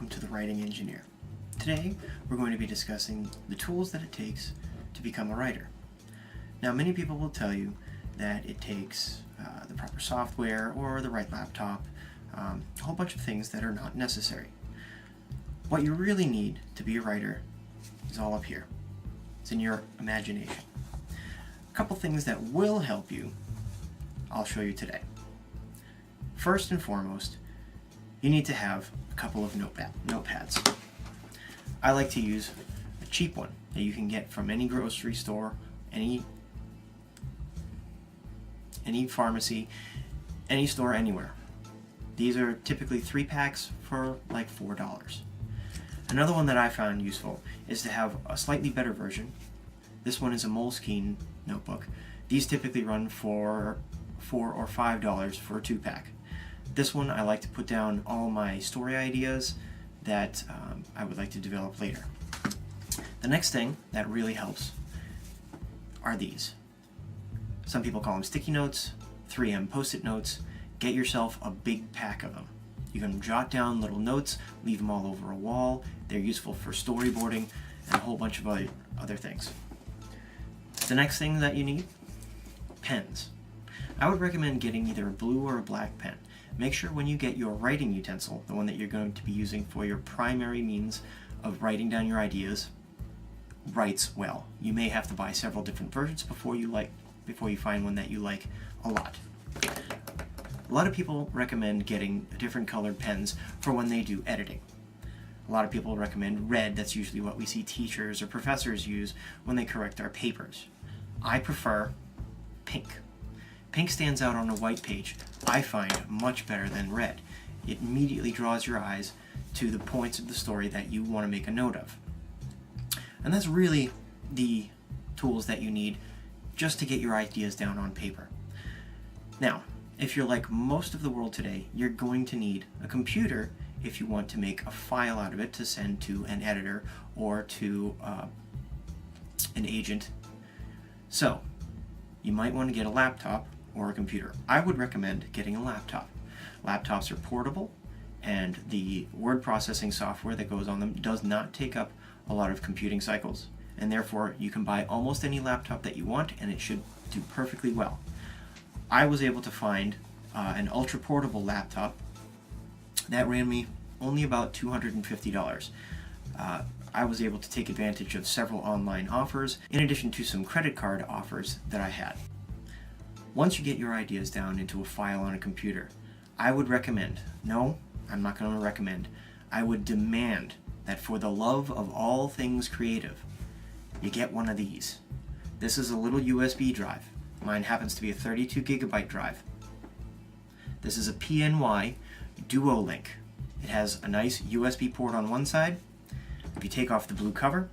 welcome to The Writing Engineer. Today we're going to be discussing the tools that it takes to become a writer. Now many people will tell you that it takes the proper software or the right laptop, a whole bunch of things that are not necessary. What you really need to be a writer is all up here. It's in your imagination. A couple things that will help you, I'll show you today. First and foremost, you need to have a couple of notepads. I like to use a cheap one that you can get from any grocery store, any pharmacy, any store anywhere. These are typically 3 packs for like $4. Another one that I found useful is to have a slightly better version. This one is a Moleskine notebook. These typically run for $4 or $5 for a 2-pack. This one I like to put down all my story ideas that I would like to develop later. The next thing that really helps are these. Some people call them sticky notes, 3M post-it notes. Get yourself a big pack of them. You can jot down little notes, leave them all over a wall. They're useful for storyboarding and a whole bunch of other things. The next thing that you need, pens. I would recommend getting either a blue or a black pen. Make sure when you get your writing utensil, the one that you're going to be using for your primary means of writing down your ideas, writes well. You may have to buy several different versions before you find one that you like a lot. A lot of people recommend getting different colored pens for when they do editing. A lot of people recommend red. That's usually what we see teachers or professors use when they correct our papers. I prefer pink. Pink stands out on a white page, I find, much better than red. It immediately draws your eyes to the points of the story that you want to make a note of. And that's really the tools that you need just to get your ideas down on paper. Now, if you're like most of the world today, you're going to need a computer if you want to make a file out of it to send to an editor or to an agent. So, you might want to get a laptop or a computer. I would recommend getting a laptop. Laptops are portable, and the word processing software that goes on them does not take up a lot of computing cycles, and therefore you can buy almost any laptop that you want and it should do perfectly well. I was able to find an ultra portable laptop that ran me only about $250. I was able to take advantage of several online offers in addition to some credit card offers that I had. Once you get your ideas down into a file on a computer, I would recommend, no, I'm not going to recommend, I would demand that for the love of all things creative, you get one of these. This is a little USB drive. Mine happens to be a 32 gigabyte drive. This is a PNY DuoLink. It has a nice USB port on one side. If you take off the blue cover,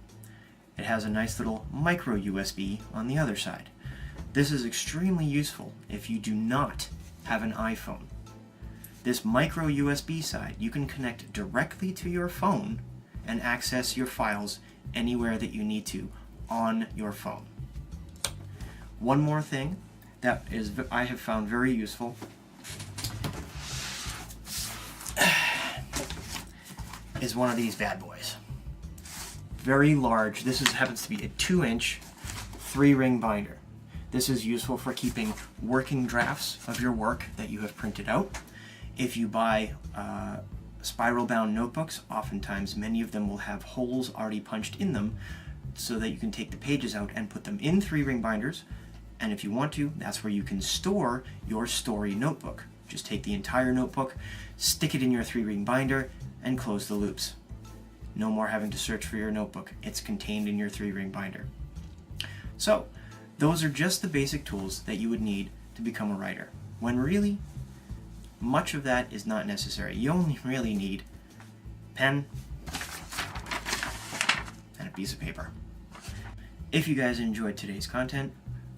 it has a nice little micro USB on the other side. This is extremely useful if you do not have an iPhone. This micro USB side, you can connect directly to your phone and access your files anywhere that you need to on your phone. One more thing that I have found very useful is one of these bad boys. Very large. This happens to be a 2-inch 3-ring binder. This is useful for keeping working drafts of your work that you have printed out. If you buy spiral-bound notebooks, oftentimes many of them will have holes already punched in them so that you can take the pages out and put them in 3-ring binders. And if you want to, that's where you can store your story notebook. Just take the entire notebook, stick it in your 3-ring binder, and close the loops. No more having to search for your notebook. It's contained in your 3-ring binder. So, those are just the basic tools that you would need to become a writer, when really, much of that is not necessary. You only really need a pen and a piece of paper. If you guys enjoyed today's content,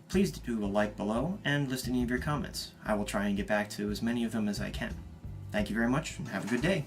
please do a like below and list any of your comments. I will try and get back to as many of them as I can. Thank you very much and have a good day.